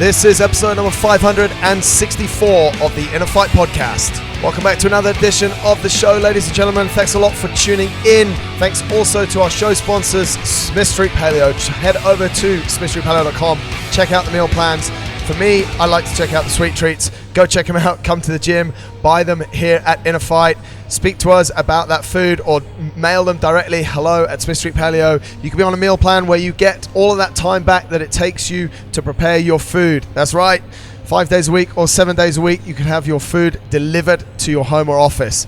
This is episode number 564 of the InnerFight podcast. Welcome back to another edition of the show, ladies and gentlemen. Thanks a lot for tuning in. Thanks also to our show sponsors, Smith Street Paleo. Head over to smithstreetpaleo.com. Check out the meal plans. For me, I like to check out the sweet treats. Go check them out. Come to the gym. Buy them here at InnerFight. Speak to us about that food or mail them directly. Hello at Smith Street Paleo. You can be on a meal plan where you get all of that time back that it takes you to prepare your food. That's right. 5 days a week or 7 days a week, you can have your food delivered to your home or office.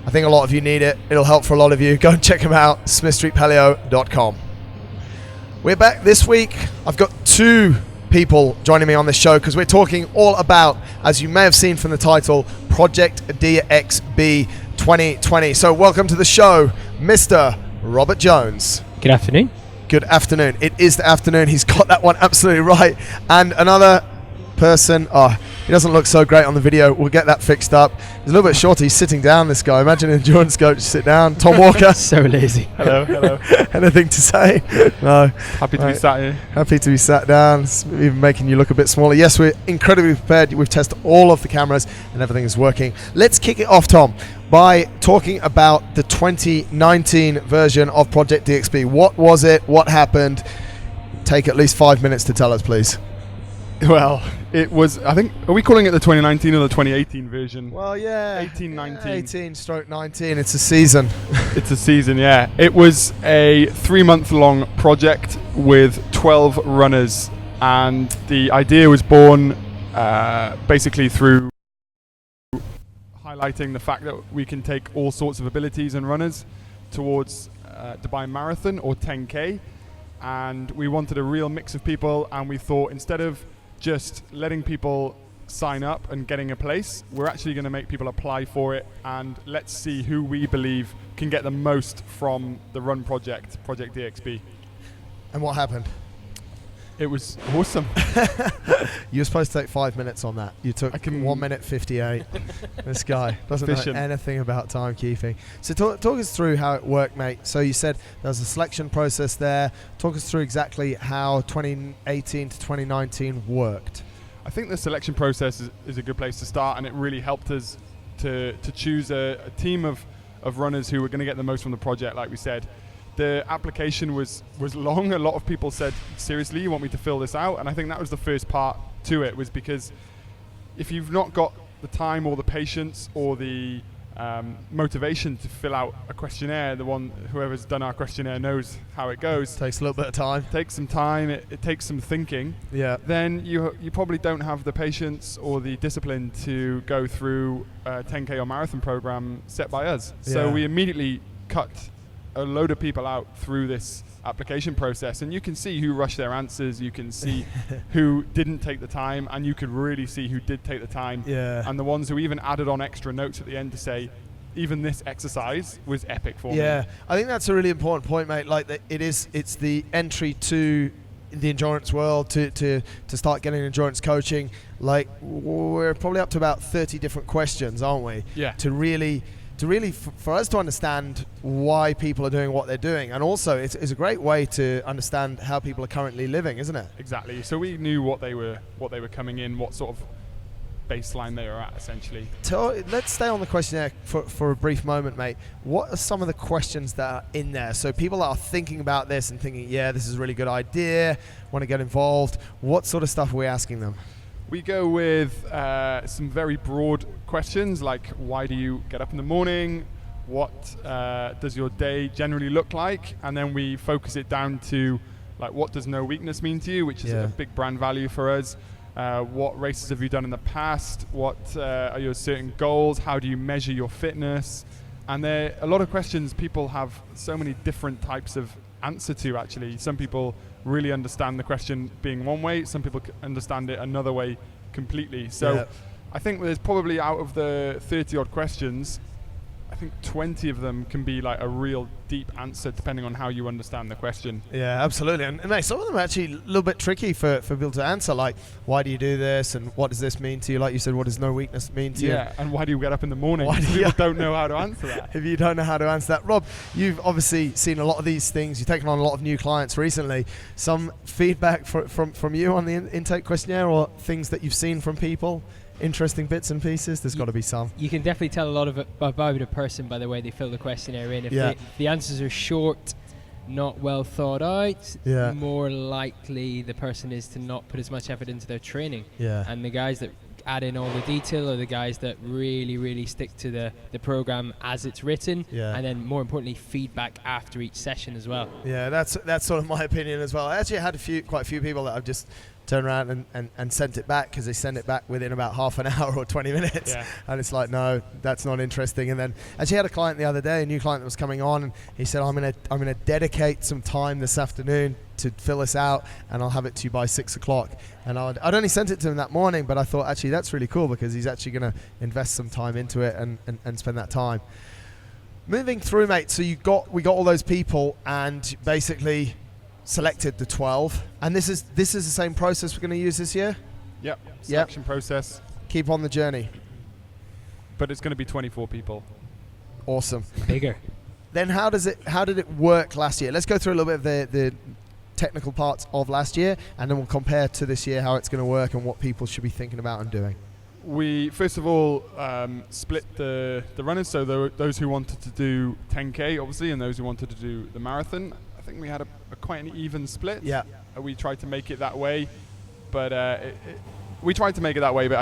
I think a lot of you need it. It'll help for a lot of you. Go and check them out. smithstreetpaleo.com. We're back this week. I've got two people joining me on this show because we're talking all about, as you may have seen from the title, Project DXB 2020. So welcome to the show, Mr. Robert Jones. Good afternoon. Good afternoon. It is the afternoon. He's got that one absolutely right. And another person, he doesn't look so great on the video. We'll get that fixed up. He's a little bit short. He's sitting down, this guy. Imagine an endurance coach sit down. Tom Walker. So lazy. Hello. Anything to say? No. Happy to be sat here. Happy to be sat down. It's even making you look a bit smaller. Yes, we're incredibly prepared. We've tested all of the cameras and everything is working. Let's kick it off, Tom, by talking about the 2019 version of Project DXB. What was it? What happened? Take at least 5 minutes to tell us, please. Well, it was, I think, are we calling it the 2019 or the 2018 version? Well, yeah. 18-19. 18/19. It's a season. It's a season, yeah. It was a 3-month-long project with 12 runners, and the idea was born basically through highlighting the fact that we can take all sorts of abilities and runners towards Dubai Marathon or 10K, and we wanted a real mix of people, and we thought instead of just letting people sign up and getting a place, we're actually going to make people apply for it, and let's see who we believe can get the most from the run project, Project DXB. And what happened? It was awesome. You were supposed to take 5 minutes on that. You took 1 minute 58. This guy doesn't know anything about timekeeping. So talk us through how it worked, mate. So you said there was a selection process there. Talk us through exactly how 2018 to 2019 worked. I think the selection process is a good place to start, and it really helped us to choose a team of runners who were going to get the most from the project, like we said. The application was long. A lot of people said, seriously, you want me to fill this out? And I think that was the first part to it, was because if you've not got the time or the patience or the motivation to fill out a questionnaire, whoever's done our questionnaire knows how it goes. Takes a little bit of time. Takes some time. It takes some thinking. Yeah. Then you probably don't have the patience or the discipline to go through a 10K or marathon program set by us. Yeah. So we immediately cut a load of people out through this application process, and you can see who rushed their answers, you can see who didn't take the time, and you could really see who did take the time. Yeah. And the ones who even added on extra notes at the end to say, even this exercise was epic for me. Yeah, I think that's a really important point, mate. Like it's the entry to the endurance world to start getting endurance coaching. Like we're probably up to about 30 different questions, aren't we? Yeah. To really for us to understand why people are doing what they're doing, and also it's a great way to understand how people are currently living, isn't it? Exactly. So we knew what they were coming in, what sort of baseline they were at, essentially. Let's stay on the questionnaire for a brief moment, mate. What are some of the questions that are in there? So people are thinking about this and thinking, yeah, this is a really good idea, want to get involved. What sort of stuff are we asking them? We go with some very broad questions, like why do you get up in the morning? What does your day generally look like? And then we focus it down to, like, what does no weakness mean to you, which is a big brand value for us. What races have you done in the past? What are your certain goals? How do you measure your fitness? And there are a lot of questions people have so many different types of answer to, actually. Some people really understand the question being one way, some people understand it another way completely. So I think there's probably, out of the 30 odd questions, I think 20 of them can be like a real deep answer depending on how you understand the question. Yeah, absolutely. And mate, some of them are actually a little bit tricky for people to answer, like, why do you do this, and what does this mean to you? Like you said, what does no weakness mean to you? Yeah, and why do you get up in the morning? People don't know how to answer that. If you don't know how to answer that. Rob, you've obviously seen a lot of these things. You've taken on a lot of new clients recently. Some feedback from you on the intake questionnaire, or things that you've seen from people? Interesting bits and pieces? There's got to be some. You can definitely tell a lot about a person by the way they fill the questionnaire in. If the answers are short, not well thought out, more likely the person is to not put as much effort into their training. And the guys that add in all the detail are the guys that really, really stick to the program as it's written, and then more importantly, feedback after each session as well. Yeah, that's sort of my opinion as well. I actually had quite a few people that I've just turned around and sent it back, because they send it back within about half an hour or 20 minutes. And it's like, no, that's not interesting. And then actually had a client the other day, a new client that was coming on, and he said, I'm gonna dedicate some time this afternoon to fill this out, and I'll have it to you by 6 o'clock. And I'd only sent it to him that morning, but I thought actually that's really cool, because he's actually going to invest some time into it and spend that time. Moving through, mate, so we got all those people and basically selected the 12, and this is the same process we're going to use this year. Selection process. Keep on the journey, but it's going to be 24 people. Awesome. Bigger. Then how did it work last year? Let's go through a little bit of the technical parts of last year, and then we'll compare to this year how it's going to work and what people should be thinking about and doing. We first of all split the runners, so those who wanted to do 10K obviously, and those who wanted to do the marathon. I think we had a quite an even split. We tried to make it that way, but I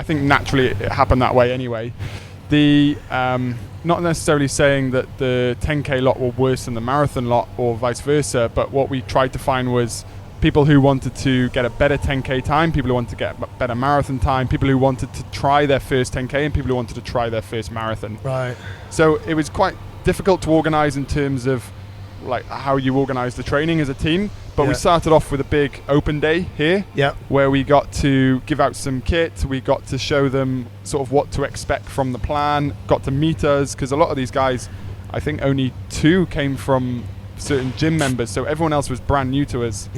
think naturally it happened that way anyway. The not necessarily saying that the 10K lot were worse than the marathon lot or vice versa, but what we tried to find was people who wanted to get a better 10K time, people who wanted to get a better marathon time, people who wanted to try their first 10K, and people who wanted to try their first marathon. Right. So it was quite difficult to organise in terms of like how you organise the training as a team, but we started off with a big open day here, where we got to give out some kit, we got to show them sort of what to expect from the plan, got to meet us, because a lot of these guys, I think only 2 came from certain gym members, so everyone else was brand new to us.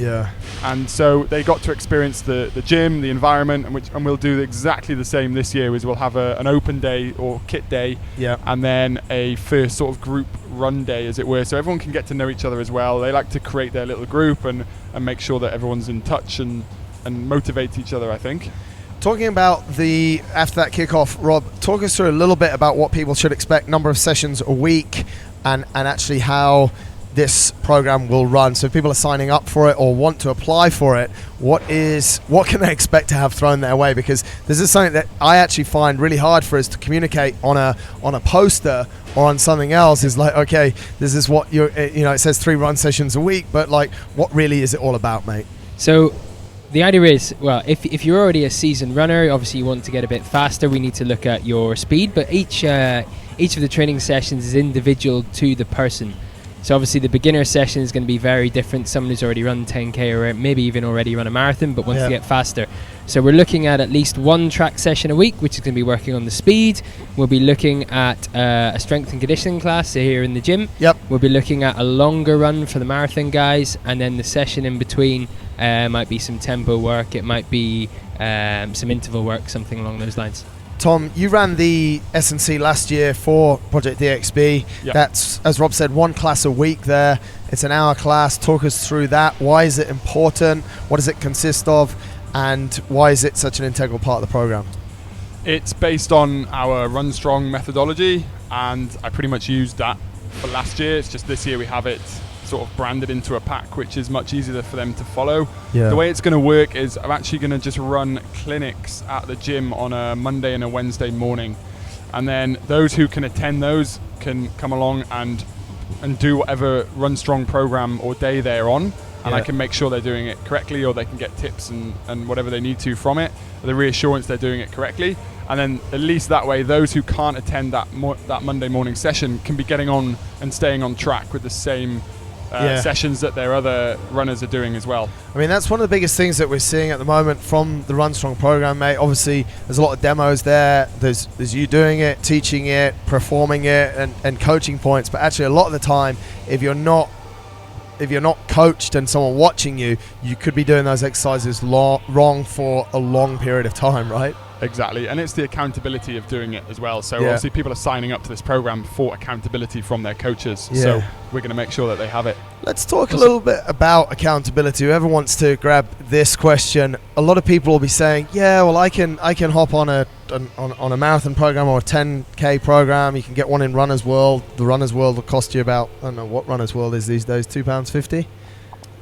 And so they got to experience the gym, the environment, and we'll do exactly the same this year. Is we'll have an open day or kit day, and then a first sort of group run day, as it were, so everyone can get to know each other as well. They like to create their little group and make sure that everyone's in touch and motivate each other, I think. Talking about after that kickoff, Rob, talk us through a little bit about what people should expect, number of sessions a week, and actually how this program will run. So if people are signing up for it or want to apply for it, what can they expect to have thrown their way? Because this is something that I actually find really hard for us to communicate on a poster or on something else. Is like, okay, this is what it says 3 run sessions a week, but like, what really is it all about, mate? So the idea is, well, if you're already a seasoned runner, obviously you want to get a bit faster, we need to look at your speed, but each of the training sessions is individual to the person. So obviously the beginner session is going to be very different. Someone who's already run 10K or maybe even already run a marathon but wants to get faster. So we're looking at least 1 track session a week, which is going to be working on the speed. We'll be looking at a strength and conditioning class here in the gym. We'll be looking at a longer run for the marathon guys, and then the session in between might be some tempo work. It might be some interval work, something along those lines. Tom, you ran the S&C last year for Project DXB. That's, as Rob said, 1 class a week there. It's an hour class. Talk us through that. Why is it important? What does it consist of? And why is it such an integral part of the program? It's based on our Run Strong methodology, and I pretty much used that for last year. It's just this year we have it sort of branded into a pack, which is much easier for them to follow. The way it's going to work is I'm actually going to just run clinics at the gym on a Monday and a Wednesday morning, and then those who can attend those can come along and do whatever Run Strong program or day they're on, and I can make sure they're doing it correctly, or they can get tips and whatever they need to from it, the reassurance they're doing it correctly. And then at least that way those who can't attend that Monday morning session can be getting on and staying on track with the same sessions that their other runners are doing as well. I mean, that's one of the biggest things that we're seeing at the moment from the Run Strong program, mate. Obviously, there's a lot of demos there. There's you doing it, teaching it, performing it, and coaching points. But actually, a lot of the time, if you're not coached and someone watching you, you could be doing those exercises wrong for a long period of time, right? Exactly, and it's the accountability of doing it as well. So obviously people are signing up to this program for accountability from their coaches. Yeah. So we're going to make sure that they have it. Let's talk a little bit about accountability. Whoever wants to grab this question, a lot of people will be saying, yeah, well, I can hop on a marathon program or a 10K program. You can get one in Runner's World. The Runner's World will cost you about, I don't know what Runner's World is these days, £2.50.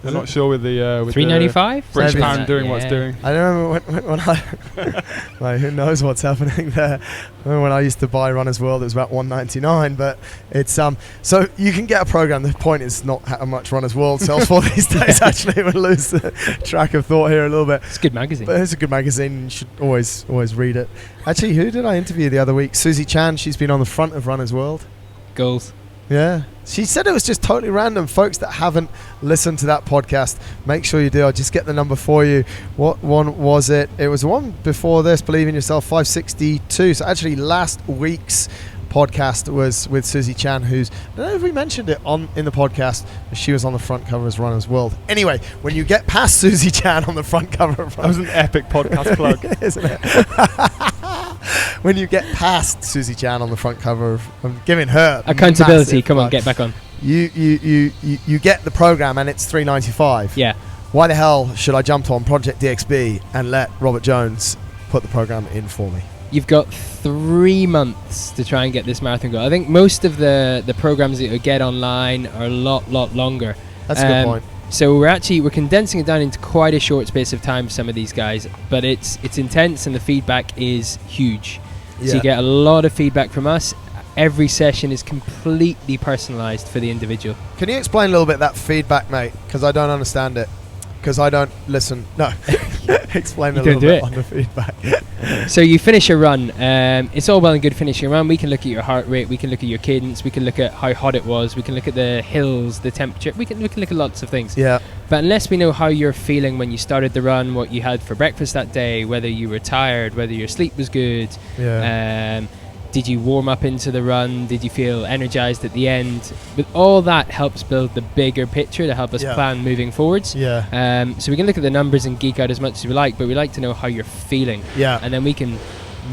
I'm not sure with the $3.95 British pound doing what's doing. I don't remember when I like, who knows what's happening there. I remember when I used to buy Runner's World, it was about $1.99. But it's so you can get a program. The point is not how much Runner's World sells for these days. Actually, we'll lose the track of thought here a little bit. It's a good magazine. But it's a good magazine. You should always read it. Actually, who did I interview the other week? Susie Chan. She's been on the front of Runner's World. Goals. Yeah. She said it was just totally random. Folks that haven't listened to that podcast, make sure you do. I'll just get the number for you. What one was it? It was the one before this, Believe in Yourself, 562. So actually last week's podcast was with Susie Chan, who's, I don't know if we mentioned it in the podcast, but she was on the front cover as Runner's World. Anyway, when you get past Susie Chan on the front cover of That was an epic podcast plug. Isn't it? When you get past Susie Chan on the front cover I'm giving her accountability. Come on, get back on. You get the program and it's $3.95. Yeah. Why the hell should I jump on Project DXB and let Robert Jones put the program in for me? You've got 3 months to try and get this marathon goal. I think most of the programs that you get online are a lot longer. That's a good point. So we're condensing it down into quite a short space of time for some of these guys, but it's intense and the feedback is huge. Yeah. So you get a lot of feedback from us. Every session is completely personalized for the individual. Can you explain a little bit that feedback, mate? Because I don't understand it. Because I don't listen. No. Explain a little bit on the feedback. So you finish a run. It's all well and good finishing a run. We can look at your heart rate. We can look at your cadence. We can look at how hot it was. We can look at the hills, the temperature. We can look at lots of things. Yeah. But unless we know how you're feeling when you started the run, what you had for breakfast that day, whether you were tired, whether your sleep was good, did you warm up into the run? Did you feel energized at the end? But all that helps build the bigger picture to help us plan moving forwards. Yeah. So we can look at the numbers and geek out as much as we like, but we like to know how you're feeling. Yeah. And then we can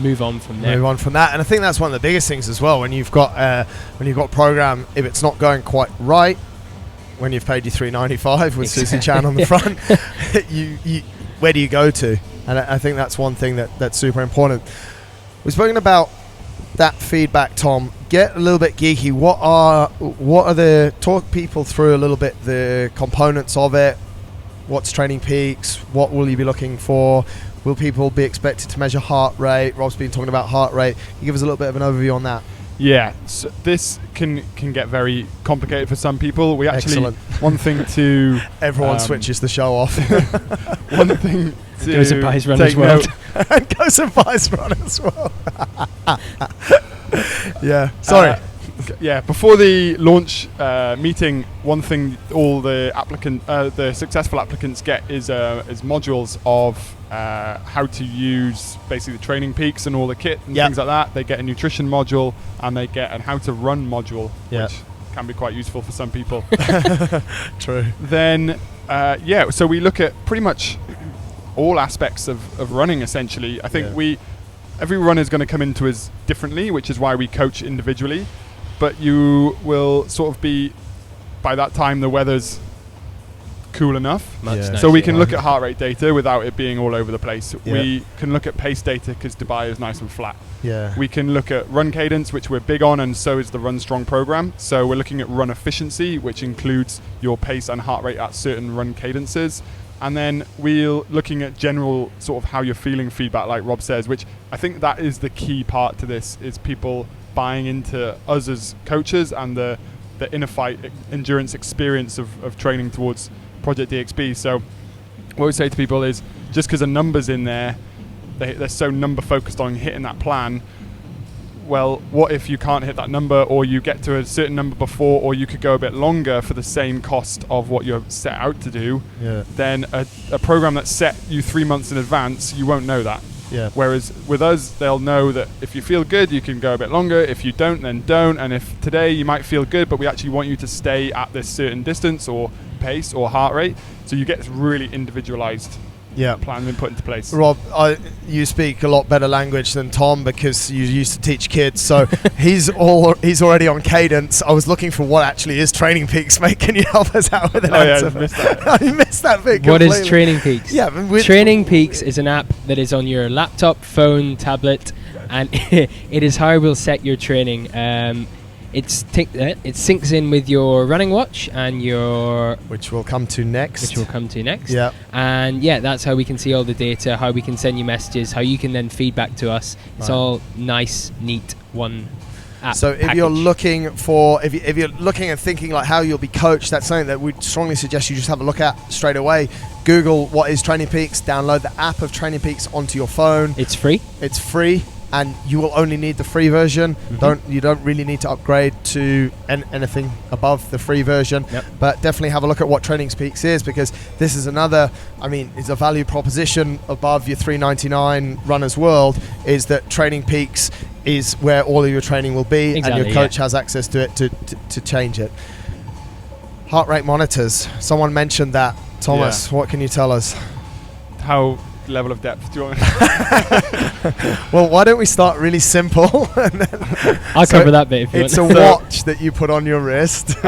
move on from there. Move on from that. And I think that's one of the biggest things as well. When you've got a program, if it's not going quite right, when you've paid your $3.95 with Susie Chan on the front, you where do you go to? And I think that's one thing that's super important. We've spoken about that feedback, Tom. Get a little bit geeky. What are the, talk people through a little bit the components of it. What's training peaks? What will you be looking for? Will people be expected to measure heart rate? Rob's been talking about heart rate. Can you give us a little bit of an overview on that? Yeah, so this can get very complicated for some people. We actually one thing to everyone switches the show off. One thing to goes and buys Runner's World. And goes and buys Runner's World. Yeah, sorry. Before the launch meeting, one thing all the successful applicants get is modules of how to use basically the training peaks and all the kit and things like that. They get a nutrition module and they get a how to run module, which can be quite useful for some people. True. Then, so we look at pretty much all aspects of running, essentially. I think every runner is going to come into us differently, which is why we coach individually. But you will sort of be, by that time, the weather's cool enough. So we can look at heart rate data without it being all over the place. Yeah. We can look at pace data because Dubai is nice and flat. Yeah. We can look at run cadence, which we're big on, and so is the Run Strong program. So we're looking at run efficiency, which includes your pace and heart rate at certain run cadences. And then we're looking at general sort of how you're feeling feedback, like Rob says, which I think that is the key part to this, is people buying into us as coaches and the InnerFight Endurance experience of training towards Project DXB. So what we say to people is, just because a number's in there, they're so number focused on hitting that plan, well, what if you can't hit that number, or you get to a certain number before, or you could go a bit longer for the same cost of what you're set out to do, then a program that's set you 3 months in advance, you won't know that. Yeah. Whereas with us, they'll know that if you feel good, you can go a bit longer. If you don't, then don't. And if today you might feel good, but we actually want you to stay at this certain distance or pace or heart rate, so you get this really individualized plan been put into place. Rob, you speak a lot better language than Tom because you used to teach kids, so he's already on cadence. I was looking for what actually is Training Peaks, mate. Can you help us out with an answer? Yeah, I missed that. I missed that bit What completely. is Training Peaks? Training Peaks is an app that is on your laptop, phone, tablet, and it is how we'll set your training. It syncs in with your running watch and which we'll come to next. Yeah. And that's how we can see all the data, how we can send you messages, how you can then feedback to us. It's all nice, neat, one app. So if you're looking if you're looking and thinking like how you'll be coached, that's something that we'd strongly suggest you just have a look at straight away. Google what is Training Peaks, download the app of Training Peaks onto your phone. It's free. And you will only need the free version. You don't really need to upgrade to anything above the free version. But definitely have a look at what Training Peaks is, because this is it's a value proposition above your $3.99 Runner's World, is that Training Peaks is where all of your training will be, and your coach has access to it to change it. Heart rate monitors. Someone mentioned that. Thomas, what can you tell us? How level of depth do you want? Well, why don't we start really simple? I'll cover that bit if you want. It's a watch that you put on your wrist.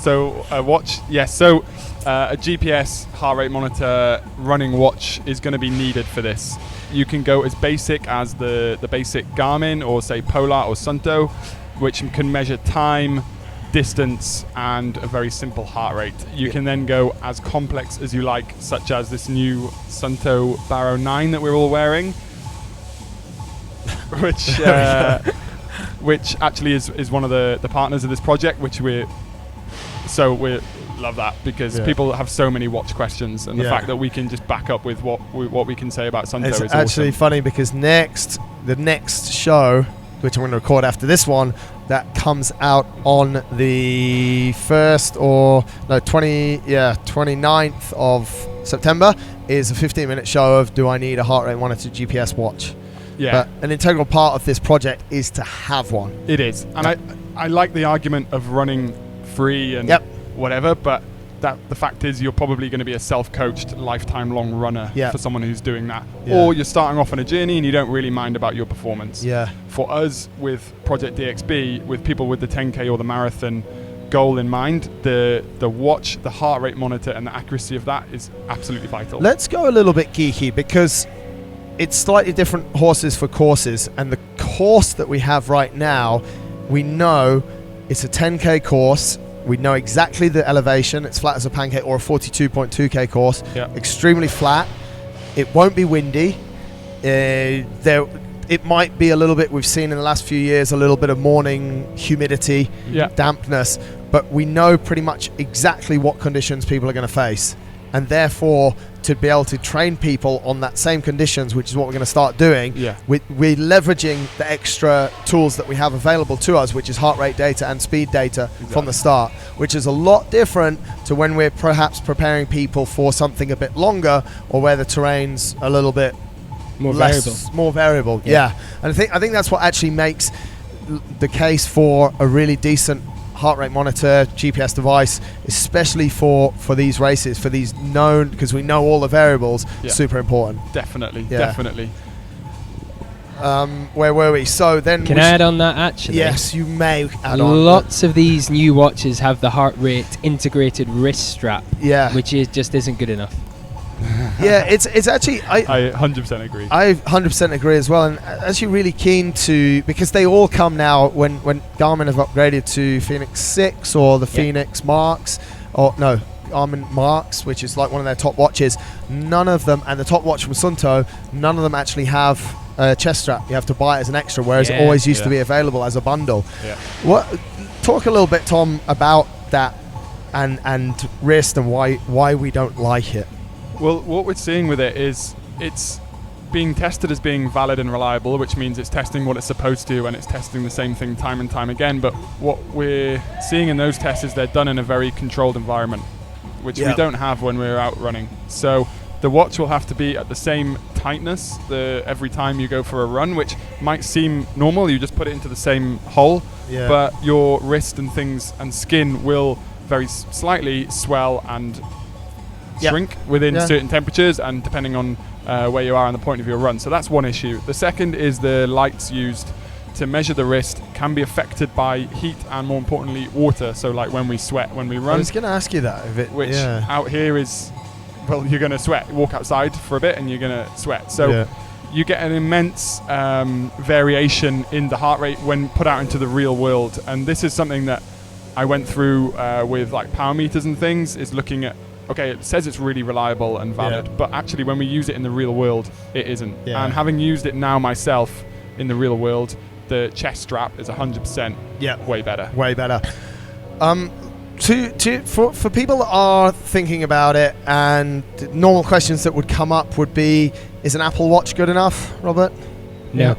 So a watch, yes. So a GPS heart rate monitor running watch is going to be needed for this. You can go as basic as the basic Garmin or say Polar or Suunto, which can measure time, distance, and a very simple heart rate. You can then go as complex as you like, such as this new Suunto Barrow 9 that we're all wearing, which actually is one of the partners of this project, which we love that, because people have so many watch questions, and the fact that we can just back up with what we can say about Suunto is actually awesome. funny, because the next show, which I'm going to record after this one, that comes out on the 29th of September, is a 15-minute show of do I need a heart rate monitor GPS watch. But an integral part of this project is to have one. It is. And I like the argument of running free and whatever, but the fact is you're probably going to be a self-coached lifetime long runner for someone who's doing that. Or you're starting off on a journey and you don't really mind about your performance. For us with Project DXB, with people with the 10K or the marathon goal in mind, the watch, the heart rate monitor, and the accuracy of that is absolutely vital. Let's go a little bit geeky, because it's slightly different horses for courses, and the course that we have right now, we know it's a 10K course. We know exactly the elevation. It's flat as a pancake, or a 42.2K course. Extremely flat. It won't be windy. It might be a little bit, we've seen in the last few years, a little bit of morning humidity, dampness, but we know pretty much exactly what conditions people are going to face. And therefore, to be able to train people on that same conditions, which is what we're going to start doing, we're leveraging the extra tools that we have available to us, which is heart rate data and speed data from the start, which is a lot different to when we're perhaps preparing people for something a bit longer, or where the terrain's a little bit more variable. And I think that's what actually makes the case for a really decent heart rate monitor GPS device, especially for these races, for these known, because we know all the variables. Super important. Definitely. Where were we? So then can I add on that? Actually, yes, you may add on. Lots of these new watches have the heart rate integrated wrist strap, which just isn't good enough. It's actually I 100% agree. I 100% agree as well, and actually really keen to, because they all come now when Garmin have upgraded to Phoenix 6 or the Phoenix Marks, or no, Garmin Marks, which is like one of their top watches. None of them, and the top watch from Suunto, none of them actually have a chest strap. You have to buy it as an extra, whereas it always used to be available as a bundle. Talk a little bit, Tom, about that and wrist, and why we don't like it. Well, what we're seeing with it is being tested as being valid and reliable, which means it's testing what it's supposed to and it's testing the same thing time and time again. But what we're seeing in those tests is they're done in a very controlled environment, which we don't have when we're out running. So the watch will have to be at the same tightness every time you go for a run, which might seem normal. You just put it into the same hole, but your wrist and things and skin will very slightly swell and shrink within certain temperatures and depending on where you are on the point of your run. So that's one issue. The second is the lights used to measure the wrist can be affected by heat and, more importantly, water. So like when we sweat, when we run. I was going to ask you that. Which out here is, well, you're going to sweat. Walk outside for a bit and you're going to sweat. So you get an immense variation in the heart rate when put out into the real world. And this is something that I went through with like power meters and things, is looking at, okay, it says it's really reliable and valid, but actually when we use it in the real world, it isn't. And having used it now myself in the real world, the chest strap is 100% way better. Way better. For people that are thinking about it, and normal questions that would come up would be, is an Apple Watch good enough, Robert? No.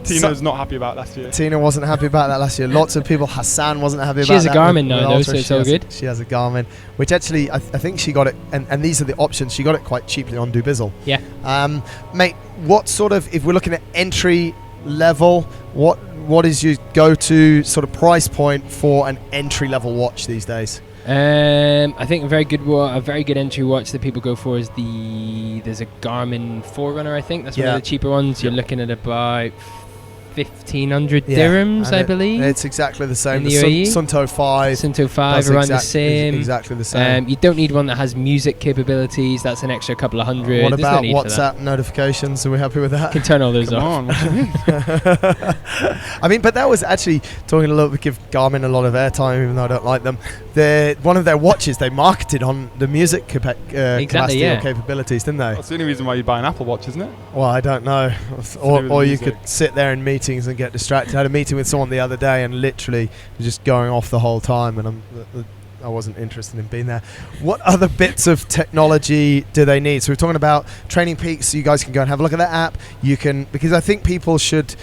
Tina's not happy about last year. Tina wasn't happy about that last year. Lots of people. Hassan wasn't happy about that. She has a Garmin now, though, so it's all good. She has a Garmin, which actually I think she got it, and these are the options. She got it quite cheaply on Dubizzle. Yeah. Mate, what sort of, if we're looking at entry level, what is your go-to sort of price point for an entry level watch these days? I think a very good entry watch that people go for is there's a Garmin Forerunner. I think that's one of the cheaper ones. You're looking at about 1,500 dirhams, I believe. It's exactly the same. In the UAE? Suunto 5. Suunto 5 around the same. Exactly the same. You don't need one that has music capabilities. That's an extra couple of hundred. What about WhatsApp notifications? Are we happy with that? Can turn all those off. I mean, but that was actually talking a little bit. Give Garmin a lot of airtime, even though I don't like them. One of their watches they marketed on the music capacity or capabilities, didn't they? That's the only reason why you buy an Apple Watch, isn't it? Well, I don't know. Or you could sit there in meetings and get distracted. I had a meeting with someone the other day and literally was just going off the whole time, and I wasn't interested in being there. What other bits of technology do they need? So we're talking about Training Peaks, so you guys can go and have a look at that app. You can, because I think people should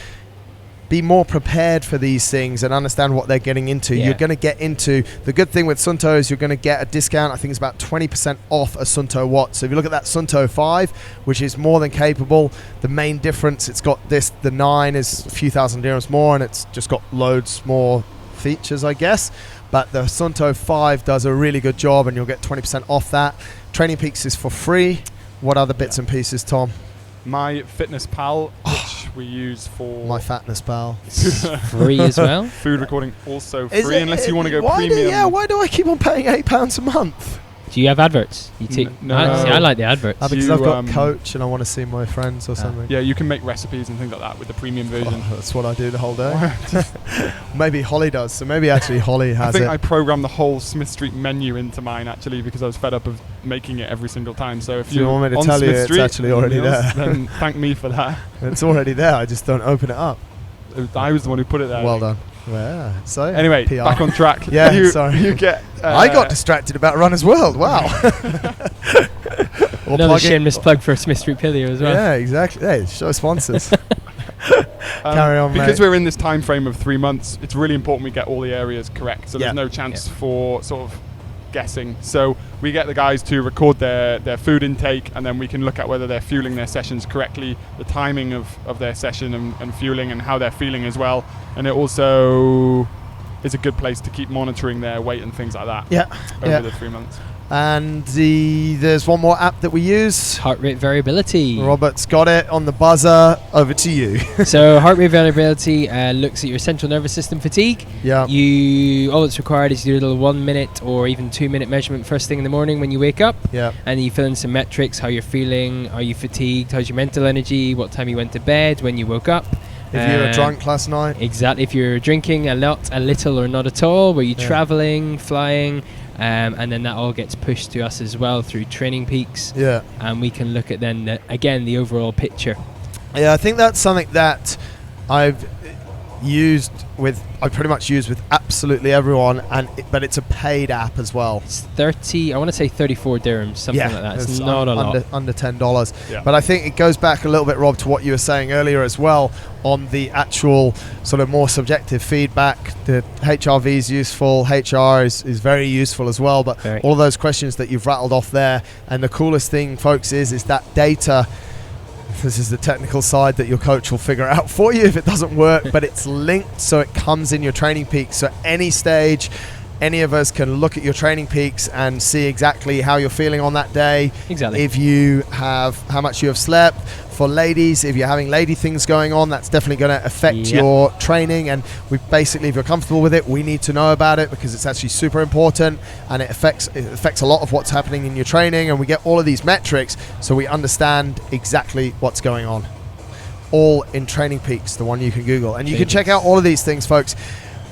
be more prepared for these things and understand what they're getting into. You're going to get into, the good thing with Suunto is you're going to get a discount. I think it's about 20% off a Suunto watch. So if you look at that Suunto 5, which is more than capable, the main difference, it's got this, the 9 is a few thousand dirhams more, and it's just got loads more features, I guess. But the Suunto 5 does a really good job, and you'll get 20% off that. Training Peaks is for free. What other bits and pieces, Tom? My Fitness Pal, which we use for... My Fatness Pal. Free as well. Food recording also free, unless you want to go premium. Why do I keep on paying £8 a month? Do you have adverts? No. I like the adverts. Because I've got Coach and I want to see my friends or something. Yeah, you can make recipes and things like that with the premium version. That's what I do the whole day. Maybe Holly does. So maybe actually Holly has it. I programmed the whole Smith Street menu into mine actually because I was fed up of making it every single time. So if you want me to tell you it's actually already there, then thank me for that. It's already there. I just don't open it up. I was the one who put it there. Well done. Yeah. So anyway, PR. Back on track. Sorry. You get. I got distracted about Runner's World. Wow. Another shameless plug for Smith Street Pilio as well. Yeah, exactly. Hey, show sponsors. Carry on, because mate. we're in this time frame of 3 months, it's really important we get all the areas correct. So there's no chance for sort of guessing. So we get the guys to record their food intake, and then we can look at whether they're fueling their sessions correctly, the timing of their session and fueling, and how they're feeling as well. And it also is a good place to keep monitoring their weight and things like that over the 3 months. And there's one more app that we use. Heart rate variability. Robert's got it on the buzzer. Over to you. So heart rate variability looks at your central nervous system fatigue. Yeah. All it's required is you do a little 1 minute or even 2 minute measurement first thing in the morning when you wake up. Yeah. And you fill in some metrics: how you're feeling, are you fatigued, how's your mental energy, what time you went to bed, when you woke up. If you were drunk last night. Exactly. If you're drinking a lot, a little, or not at all. Were you traveling, flying? And then that all gets pushed to us as well through Training Peaks. Yeah. And we can look at then, again, the overall picture. Yeah, I think that's something that I pretty much use with absolutely everyone, but it's a paid app as well. It's 30, I want to say 34 dirhams, something like that. It's not a lot. Under $10. Yeah. But I think it goes back a little bit, Rob, to what you were saying earlier as well on the actual sort of more subjective feedback. The HRV is useful, HR is very useful as well, but all of those questions that you've rattled off there, and the coolest thing, folks, is that data. This is the technical side that your coach will figure out for you if it doesn't work, but it's linked so it comes in your training peaks. So any stage, any of us can look at your training peaks and see exactly how you're feeling on that day. Exactly. If you have, how much you have slept. For ladies, if you're having lady things going on, that's definitely going to affect your training. And we basically, if you're comfortable with it, we need to know about it because it's actually super important, and it affects a lot of what's happening in your training. And we get all of these metrics so we understand exactly what's going on. All in Training Peaks, the one you can Google. And you can check out all of these things, folks.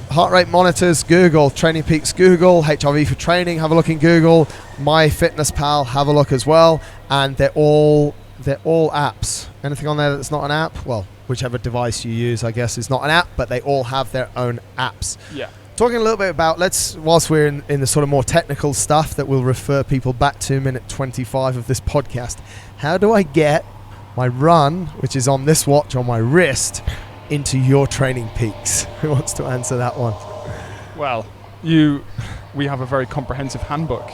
Heart rate monitors, Google. Training Peaks, Google. HRV for training, have a look in Google. MyFitnessPal, have a look as well. And they're all apps. Anything on there that's not an app? Well, whichever device you use, I guess, is not an app, but they all have their own apps. Yeah. Talking a little bit about, whilst we're in the sort of more technical stuff that we'll refer people back to minute 25 of this podcast, how do I get my run, which is on this watch on my wrist, into your training peaks? Who wants to answer that one? Well, we have a very comprehensive handbook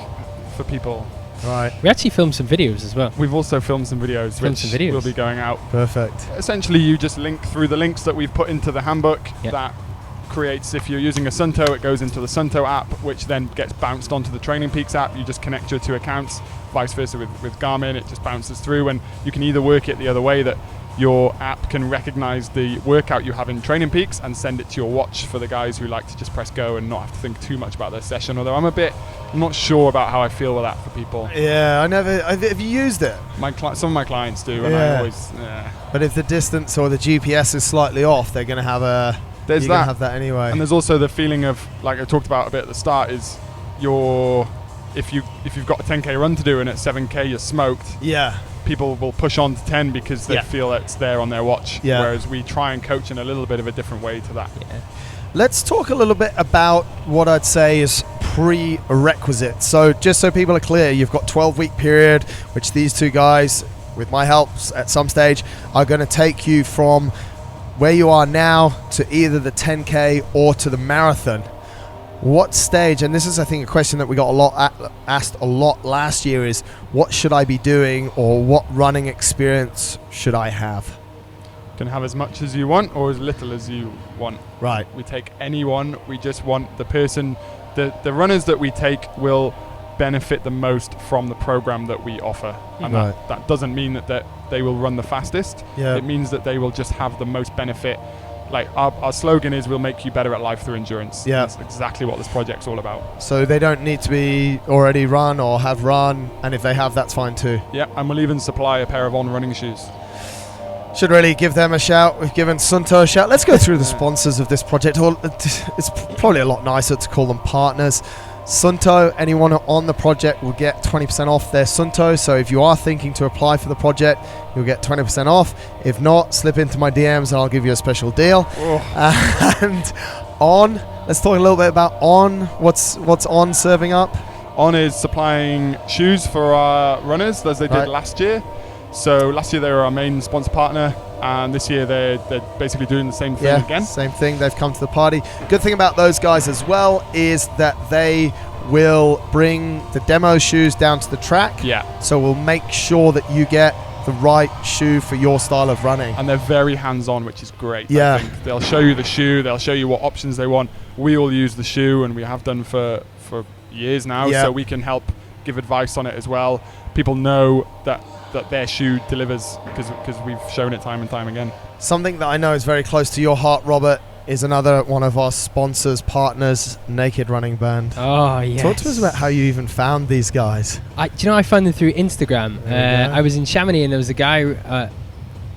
for people. Right. We actually filmed some videos as well. We've also filmed some videos, which will be going out. Perfect. Essentially, you just link through the links that we've put into the handbook. That creates, if you're using a Suunto, it goes into the Suunto app, which then gets bounced onto the Training Peaks app. You just connect your two accounts. Vice versa with Garmin, it just bounces through, and you can either work it the other way, that your app can recognize the workout you have in Training Peaks and send it to your watch for the guys who like to just press go and not have to think too much about their session. Although I'm not sure about how I feel with that for people. Yeah, have you used it? Some of my clients do, and I always. But if the distance or the GPS is slightly off, they're going to have have that anyway. And there's also the feeling of, like I talked about a bit at the start, is if you've got a 10k run to do and at 7k you're smoked. Yeah. People will push on to 10 because they feel that it's there on their watch. Yeah. Whereas we try and coach in a little bit of a different way to that. Yeah. Let's talk a little bit about what I'd say is prerequisites. So just so people are clear, you've got 12-week period, which these two guys, with my help at some stage, are going to take you from where you are now to either the 10k or to the marathon. What stage, and this is I think a question that we got asked a lot last year, is what should I be doing, or what running experience should I have? You can have as much as you want or as little as you want. Right. We take anyone. We just want the person, the runners that we take will benefit the most from the program that we offer. And that doesn't mean that they will run the fastest. Yeah. It means that they will just have the most benefit. Like our slogan is, we'll make you better at life through endurance. Yeah. That's exactly what this project's all about. So they don't need to be already run or have run, and if they have, that's fine too. Yeah, and we'll even supply a pair of On running shoes. Should really give them a shout. We've given Suunto a shout. Let's go through the sponsors of this project. It's probably a lot nicer to call them partners. Suunto, anyone on the project will get 20% off their Suunto. So if you are thinking to apply for the project, you'll get 20% off. If not, slip into my DMs and I'll give you a special deal. And On, let's talk a little bit about On. What's On serving up? On is supplying shoes for our runners, as they did last year. So last year they were our main sponsor partner, and this year they're basically doing the same thing again. Same thing. They've come to the party. Good thing about those guys as well is that they will bring the demo shoes down to the track. Yeah. So we'll make sure that you get the right shoe for your style of running. And they're very hands-on, which is great. Yeah. I think they'll show you the shoe. They'll show you what options they want. We all use the shoe, and we have done for years now. Yeah. So we can help give advice on it as well. People know that their shoe delivers because we've shown it time and time again. Something that I know is very close to your heart, Robert, is another one of our sponsors, partners, Naked Running Band. Oh, yes. Talk to us about how you even found these guys. I found them through Instagram. I was in Chamonix and there was a guy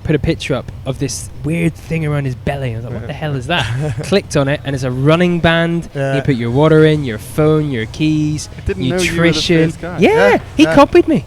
put a picture up of this weird thing around his belly. I was like, what the hell is that? Clicked on it and it's a running band. You put your water in, your phone, your keys, nutrition. I didn't know you were the first guy. He copied me.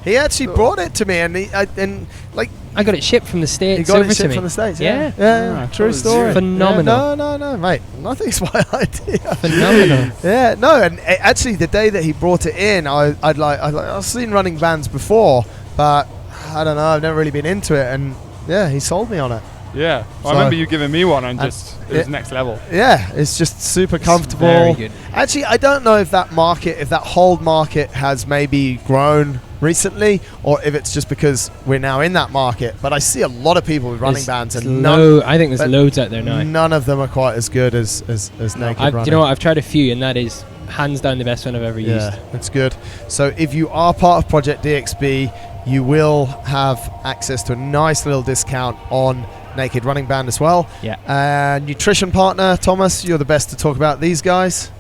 He actually brought it to me, and I got it shipped from the States. He got over it to shipped me. from the States. Yeah. Yeah. True story. Phenomenal. Yeah, no, mate. Nothing's my idea. Phenomenal. Yeah, no, and actually the day that he brought it in, I've seen running bands before, but I don't know, I've never really been into it, and yeah, he sold me on it. Yeah, I remember you giving me one, and just it was next level. Yeah, it's just super comfortable. Very good. Actually, I don't know if that hold market has maybe grown recently, or if it's just because we're now in that market. But I see a lot of people with running bands, and I think there's loads out there now. None of them are quite as good as naked running. Do you know what? I've tried a few, and that is hands down the best one I've ever used. Yeah, it's good. So if you are part of Project DXB, you will have access to a nice little discount on naked running band as well. Yeah. Nutrition partner Thomas, you're the best to talk about these guys.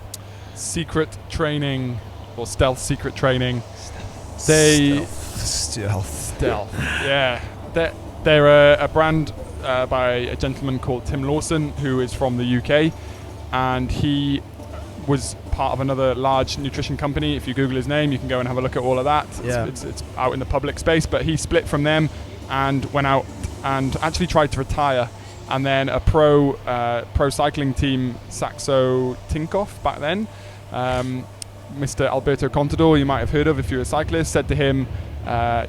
Secret training, or stealth secret training. Stealth. Yeah, they're a brand by a gentleman called Tim Lawson, who is from the UK, and he was part of another large nutrition company. If you Google his name, you can go and have a look at all of that. Yeah. It's out in the public space, but he split from them and went out and actually tried to retire. And then a pro cycling team, Saxo Tinkoff back then, Mr. Alberto Contador, you might have heard of if you're a cyclist, said to him,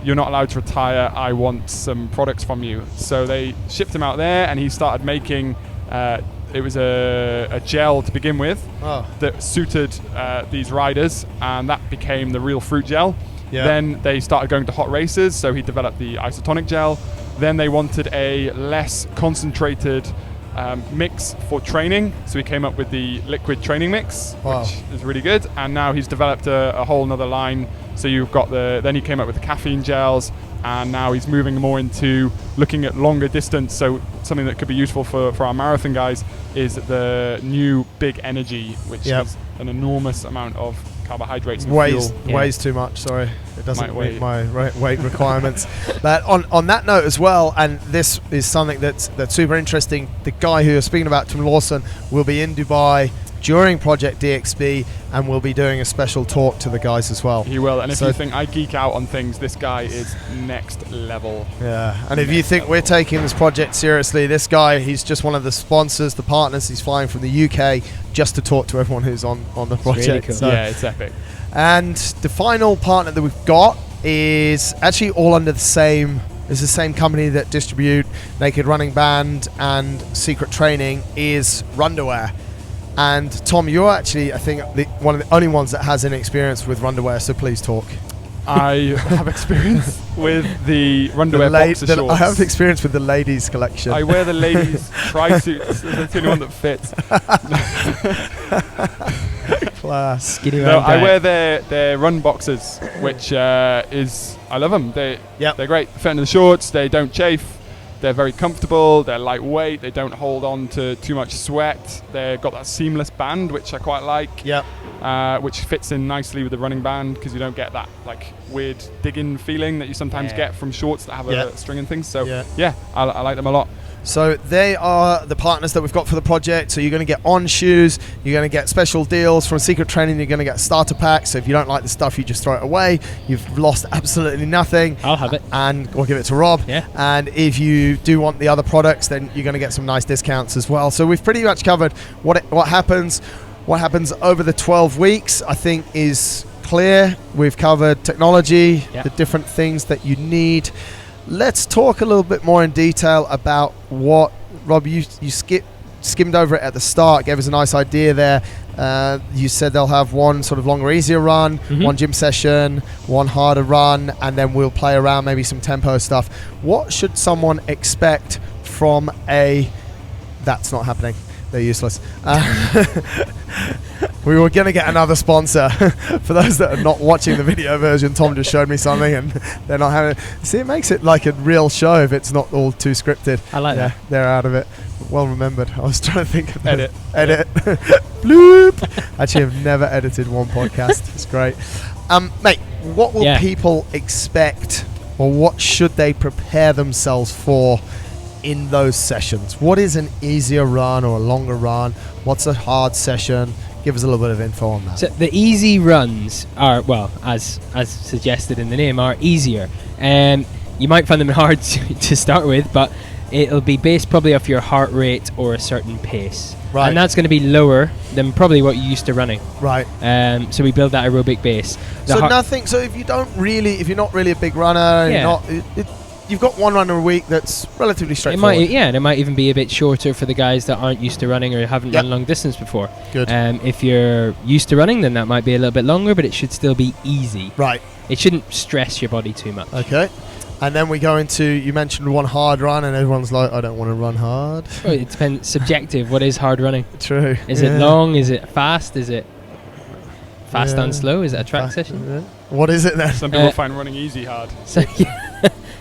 you're not allowed to retire, I want some products from you. So they shipped him out there, and he started making it was a gel to begin with that suited these riders, and that became the real fruit gel. Yeah. Then they started going to hot races, so he developed the isotonic gel. Then they wanted a less concentrated mix for training, so he came up with the liquid training mix, which is really good. And now he's developed a whole nother line. So you've got then he came up with the caffeine gels, and now he's moving more into looking at longer distance. So something that could be useful for our marathon guys is the new Big Energy, which has an enormous amount of carbohydrates and fuel. Weighs too much, sorry. It doesn't meet my weight requirements. But on that note as well, and this is something that's super interesting, the guy who you're speaking about, Tim Lawson, will be in Dubai during Project DXB, and we'll be doing a special talk to the guys as well. He will, and if you think I geek out on things, this guy is next level. Yeah, and if you think we're taking this project seriously, this guy, he's just one of the sponsors, the partners. He's flying from the UK just to talk to everyone who's on the project. Really cool. So, yeah, it's epic. And the final partner that we've got is actually all under the same company that distribute Naked Running Band and Secret Training, is Runderwear. And Tom, you're actually, I think, one of the only ones that has any experience with Runderwear, so please talk. I have experience with the Runderwear boxer shorts. I have experience with the ladies' collection. I wear the ladies' tri-suits. That's the only one that fits. Class. Skinny No, I wear their run boxers, which I love them. They're great. Fit into the shorts. They don't chafe. They're very comfortable, they're lightweight, they don't hold on to too much sweat. They've got that seamless band, which I quite like, which fits in nicely with the running band, because you don't get that like weird digging feeling that you sometimes get from shorts that have a string and things. So I like them a lot. So they are the partners that we've got for the project. So you're going to get on shoes, you're going to get special deals from Secret Training, you're going to get starter packs. So if you don't like the stuff, you just throw it away. You've lost absolutely nothing. I'll have it. And we'll give it to Rob. Yeah. And if you do want the other products, then you're going to get some nice discounts as well. So we've pretty much covered what happens over the 12 weeks, I think is clear. We've covered technology, the different things that you need. Let's talk a little bit more in detail about what, Rob, you skimmed over it at the start, gave us a nice idea there. You said they'll have one sort of longer, easier run, one gym session, one harder run, and then we'll play around maybe some tempo stuff. What should someone expect from that's not happening. They're useless. We were going to get another sponsor. For those that are not watching the video version, Tom just showed me something and they're not having it. See, it makes it like a real show if it's not all too scripted. I like that. They're out of it. Well remembered. I was trying to think of Edit. Bloop. Actually, I've never edited one podcast. It's great. Mate, what will people expect, or what should they prepare themselves for in those sessions? What is an easier run or a longer run? What's a hard session? Give us a little bit of info on that. So the easy runs are, well, as suggested in the name, are easier. You might find them hard to start with, but it'll be based probably off your heart rate or a certain pace. Right. And that's going to be lower than probably what you used to running. Right. So we build that aerobic base. So if you're not really a big runner, you've got one run a week that's relatively straightforward. And it might even be a bit shorter for the guys that aren't used to running or haven't run long distance before. Good. If you're used to running, then that might be a little bit longer, but it should still be easy. Right. It shouldn't stress your body too much. Okay. And then we go into, you mentioned one hard run, and everyone's like, I don't want to run hard. Well, it depends. Subjective. What is hard running? True. Is it long? Is it fast? Is it fast and slow? Is it a track session? Yeah. What is it then? Some people find running easy hard. So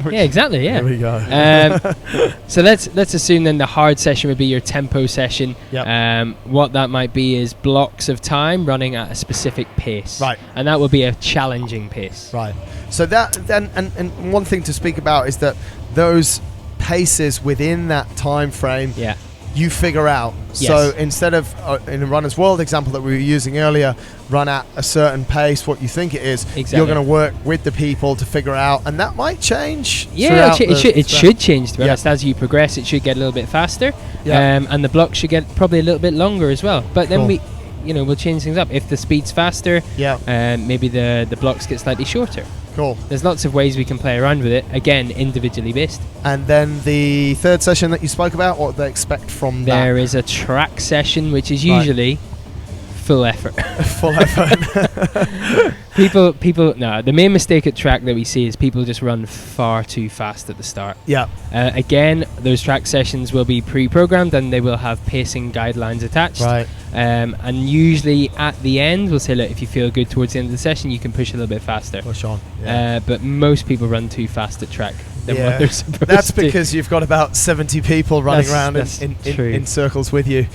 yeah, exactly. Yeah. There we go. So let's assume then the hard session would be your tempo session. Yep. What that might be is blocks of time running at a specific pace. Right. And that would be a challenging pace. Right. So that then, and one thing to speak about is that those paces within that time frame, you figure out. Yes. So instead of in the Runner's World example that we were using earlier, run at a certain pace, what you think it is, you're going to work with the people to figure out, and that might change. Yeah, it should change. To be honest, as you progress, it should get a little bit faster, and the blocks should get probably a little bit longer as well. But then we'll change things up. If the speed's faster, maybe the blocks get slightly shorter. Cool. There's lots of ways we can play around with it. Again, individually based. And then the third session that you spoke about, what they expect from that? There is a track session, which is usually full effort. Full effort. The main mistake at track that we see is people just run far too fast at the start. Yeah. Again, those track sessions will be pre-programmed and they will have pacing guidelines attached. Right. And usually at the end, we'll say, look, if you feel good towards the end of the session, you can push a little bit faster. Push on. Yeah. But most people run too fast at track than what they're supposed to. That's because you've got about 70 people running around in circles with you.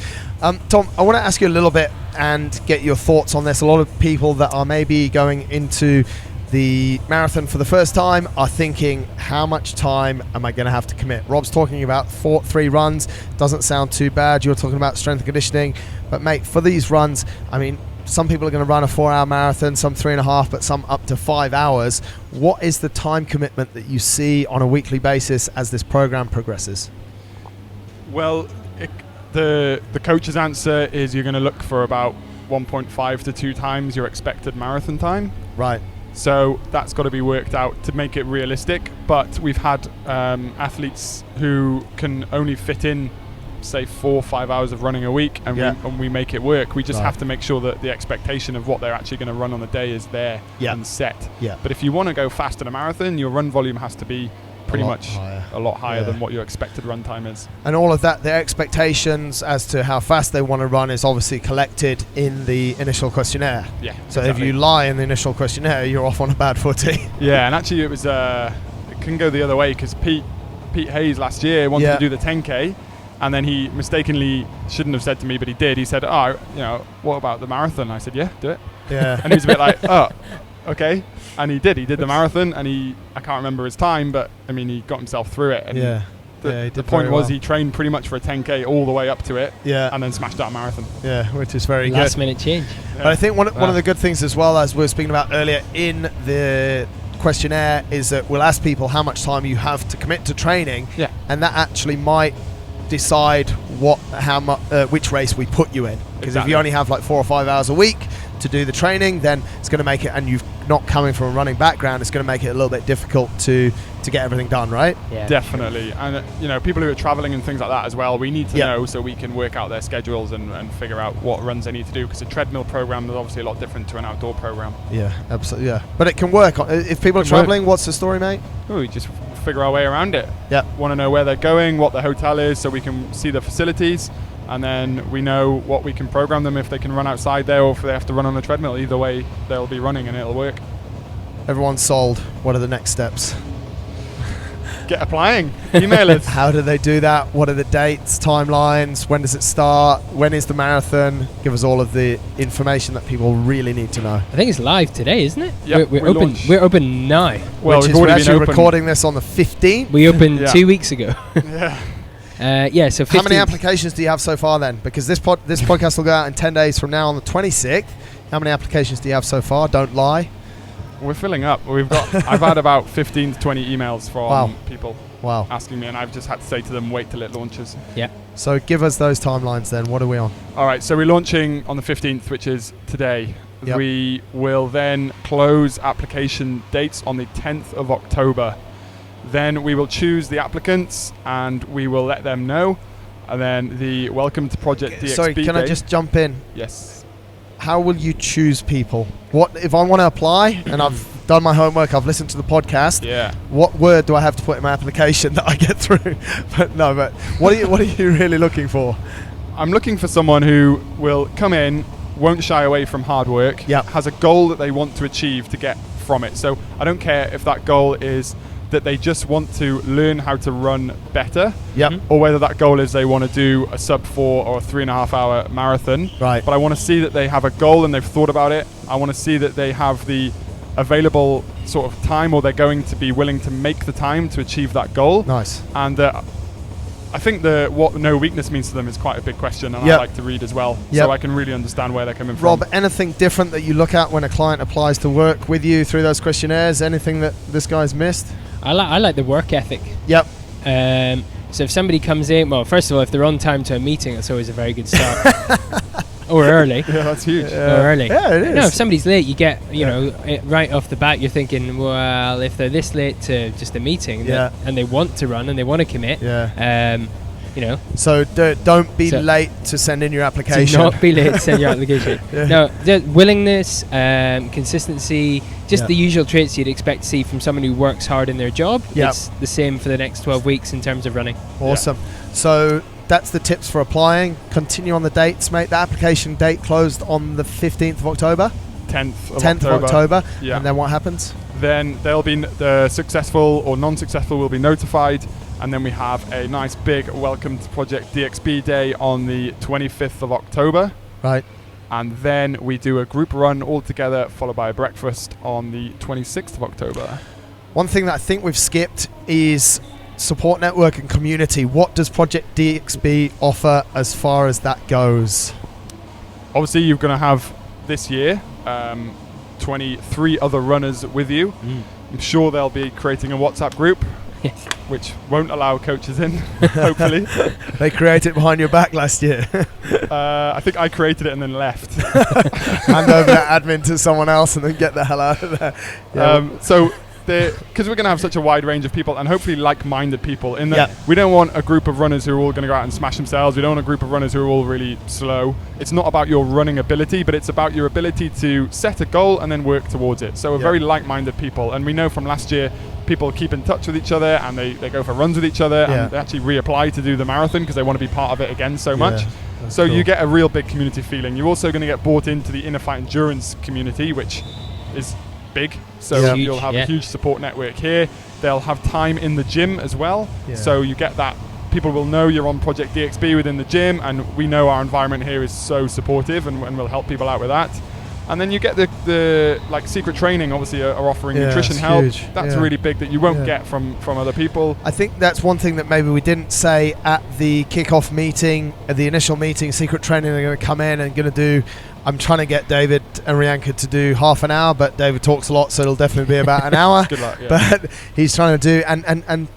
Tom, I want to ask you a little bit and get your thoughts on this. A lot of people that are maybe going into the marathon for the first time are thinking, how much time am I going to have to commit? Rob's talking about 3 runs. Doesn't sound too bad. You're talking about strength and conditioning. But, mate, for these runs, I mean, some people are going to run a 4-hour marathon, some 3.5, but some up to 5 hours. What is the time commitment that you see on a weekly basis as this program progresses? Well, the coach's answer is you're going to look for about 1.5 to 2 times your expected marathon time. Right. So that's got to be worked out to make it realistic. But we've had athletes who can only fit in, say, 4 or 5 hours of running a week, and we make it work. We just have to make sure that the expectation of what they're actually going to run on the day is there and set. Yeah. But if you want to go fast in a marathon, your run volume has to be pretty much a lot higher than what your expected run time is. And all of that, their expectations as to how fast they want to run is obviously collected in the initial questionnaire. Yeah. So if you lie in the initial questionnaire, you're off on a bad footing. Yeah, and actually it can go the other way, because Pete Hayes last year wanted to do the 10K, and then he mistakenly shouldn't have said to me, but he did. He said, what about the marathon? I said, yeah, do it. Yeah. And he was a bit like, oh, okay. And he did the marathon, and I can't remember his time, but I mean, he got himself through it. And the point was he trained pretty much for a 10K all the way up to it, and then smashed out a marathon. Yeah, which is very good. Last minute change. Yeah. But I think one of the good things as well, as we were speaking about earlier in the questionnaire, is that we'll ask people how much time you have to commit to training, and that actually might decide which race we put you in. Because if you only have like 4 or 5 hours a week to do the training, then it's going to make it, and you've not coming from a running background, it's going to make it a little bit difficult to get everything done, right? Yeah, definitely. And people who are traveling and things like that as well, we need to know, so we can work out their schedules and figure out what runs they need to do, because a treadmill program is obviously a lot different to an outdoor program. Yeah, absolutely. Yeah, but it can work. If people are traveling, what's the story, mate? We just figure our way around it. Yeah, want to know where they're going, what the hotel is, so we can see the facilities, and then we know what we can program them if they can run outside there or if they have to run on a treadmill. Either way, they'll be running and it'll work. Everyone's sold. What are the next steps? Get applying. Email us. How do they do that? What are the dates, timelines? When does it start? When is the marathon? Give us all of the information that people really need to know. I think it's live today, isn't it? Yep, we're open. We're open now. Well, we're actually recording this on the 15th. We opened 2 weeks ago. Yeah. So 15th. How many applications do you have so far then? Because this podcast will go out in 10 days from now on the 26th. How many applications do you have so far? Don't lie. We're filling up. I've had about 15 to 20 emails from people asking me, and I've just had to say to them, wait till it launches. Yeah. So give us those timelines then. What are we on? All right, so we're launching on the 15th, which is today. Yep. We will then close application dates on the 10th of October. Then we will choose the applicants and we will let them know. And then the Welcome to Project DXB Sorry, can I just jump in? Yes. How will you choose people? What if I want to apply and I've done my homework, I've listened to the podcast? Yeah. What word do I have to put in my application that I get through? But what are you really looking for? I'm looking for someone who will come in, won't shy away from hard work, has a goal that they want to achieve to get from it. So I don't care if that goal is that they just want to learn how to run better, or whether that goal is they want to do a sub 4 or a 3.5 hour marathon. Right. But I want to see that they have a goal and they've thought about it. I want to see that they have the available sort of time, or they're going to be willing to make the time to achieve that goal. Nice. And I think what no weakness means to them is quite a big question, and I like to read as well, so I can really understand where they're coming from. Rob, anything different that you look at when a client applies to work with you through those questionnaires? Anything that this guy's missed? I like the work ethic. Yep. So if somebody comes in, well, first of all, if they're on time to a meeting, that's always a very good start. Or early. Yeah, that's huge. Or early. Yeah, it is. No, if somebody's late, you get, right off the bat, you're thinking, well, if they're this late to just a meeting, and they want to run and they want to commit, So don't be late to send in your application. Do not be late to send your application. No, willingness, consistency, just the usual traits you'd expect to see from someone who works hard in their job. It's the same for the next 12 weeks in terms of running. Awesome. So that's the tips for applying. Continue on the dates, mate. The application date closed on the 15th of October. 10th of October. Yeah. And then what happens? Then they'll be the successful or non-successful will be notified. And then we have a nice big Welcome to Project DXB day on the 25th of October. Right. And then we do a group run all together, followed by a breakfast on the 26th of October. One thing that I think we've skipped is support network and community. What does Project DXB offer as far as that goes? Obviously, you're going to have this year 23 other runners with you. I'm sure they'll be creating a WhatsApp group. Yes. Which won't allow coaches in, hopefully. They created it behind your back last year. I think I created it and then left. Hand over that admin to someone else and then get the hell out of there. Because we're going to have such a wide range of people and hopefully like-minded people in that we don't want a group of runners who are all going to go out and smash themselves. We don't want a group of runners who are all really slow. It's not about your running ability, but it's about your ability to set a goal and then work towards it. So we're very like-minded people, and we know from last year people keep in touch with each other and they go for runs with each other and they actually reapply to do the marathon because they want to be part of it again so much. So cool. You get a real big community feeling. You're also going to get bought into the InnerFight Endurance community, which is big. So you'll have a huge support network here. They'll have time in the gym as well. So you get that. People will know you're on Project DXB within the gym, and we know our environment here is so supportive and we'll help people out with that. And then you get the like secret training, obviously are offering nutrition help. Huge. That's really big that you won't get from other people. I think that's one thing that maybe we didn't say at the kickoff meeting, at the initial meeting. Secret training are going to come in and going to do, I'm trying to get David and Rianka to do half an hour, but David talks a lot, so it'll definitely be about an hour. Good luck, But he's trying to do, and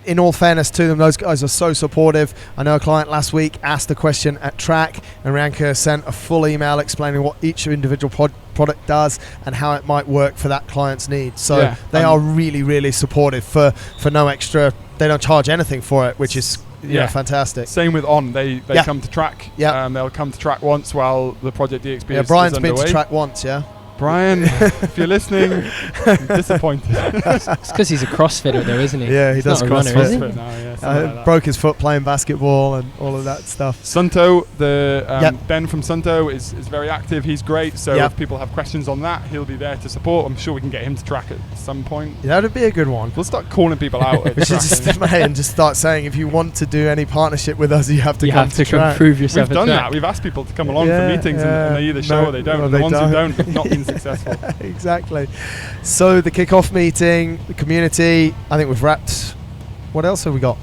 in all fairness to them, those guys are so supportive. I know a client last week asked a question at track, and Rianka sent a full email explaining what each individual product does and how it might work for that client's needs. So they are really, really supportive for no extra. They don't charge anything for it, which is fantastic. Same with On. They come to track. They'll come to track once while the Project DXB is Brian's underway. been to track once, Brian, if you're listening, I'm disappointed. It's because he's a CrossFitter, though, isn't he? Yeah, he does CrossFit. CrossFit now, like broke his foot playing basketball and all of that stuff. Suunto, Ben from Suunto is very active. He's great. So if people have questions on that, he'll be there to support. I'm sure we can get him to track at some point. Yeah, that'd be a good one. We'll start calling people out. We should just start saying, if you want to do any partnership with us, you have to come to track. Prove yourself. We've done that. We've asked people to come along for meetings, and they either show or they don't. And the ones who don't have not been successful. Exactly. So the kickoff meeting, the community, I think we've wrapped. What else have we got?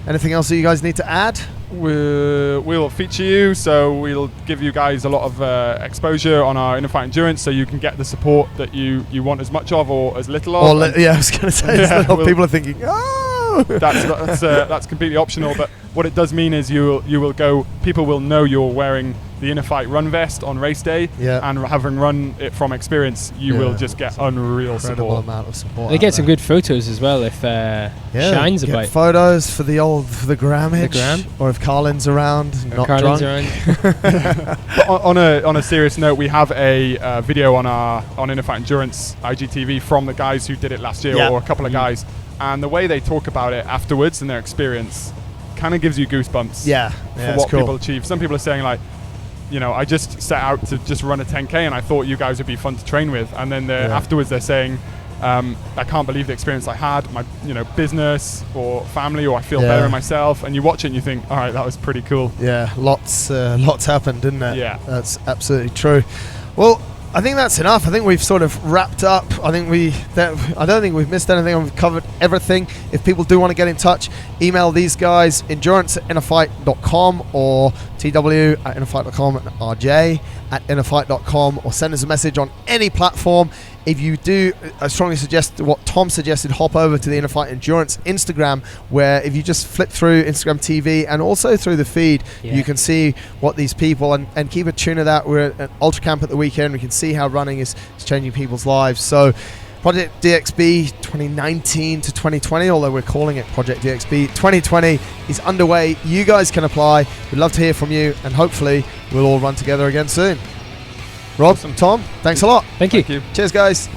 Anything else that you guys need to add? We'll feature you, so we'll give you guys a lot of exposure on our InnerFight Endurance, so you can get the support that you want as much of or as little of. I was going to say, people are thinking, oh! That's completely optional, but what it does mean is you will go, people will know you're wearing the InnerFight run vest on race day, and having run it from experience, you will just get unreal support. Amount of support. They get some good photos as well if Shine's about. Photos for the grammage, or if Carlin's around, not drunk. on a serious note, we have a video on InnerFight Endurance IGTV from the guys who did it last year, or a couple of guys, and the way they talk about it afterwards and their experience kind of gives you goosebumps. For what people achieve. Some people are saying like, I just set out to just run a 10K and I thought you guys would be fun to train with. And then afterwards they're saying, I can't believe the experience I had, my business or family, or I feel better in myself. And you watch it and you think, all right, that was pretty cool. Yeah, lots happened, didn't it? Yeah. That's absolutely true. Well, I think that's enough. I think we've sort of wrapped up. I don't think we've missed anything. We've covered everything. If people do want to get in touch, email these guys, endurance@innerfight.com or tw@innerfight.com and rj@innerfight.com, or send us a message on any platform. If you do, I strongly suggest what Tom suggested, hop over to the InnerFight Endurance Instagram, where if you just flip through Instagram TV and also through the feed, you can see what these people, and keep a tune of that. We're at an ultra camp at the weekend. We can see how running is changing people's lives. So Project DXB 2019 to 2020, although we're calling it Project DXB 2020, is underway. You guys can apply. We'd love to hear from you, and hopefully we'll all run together again soon. Rob, Tom, thanks a lot. Thank you. Thank you. Cheers, guys.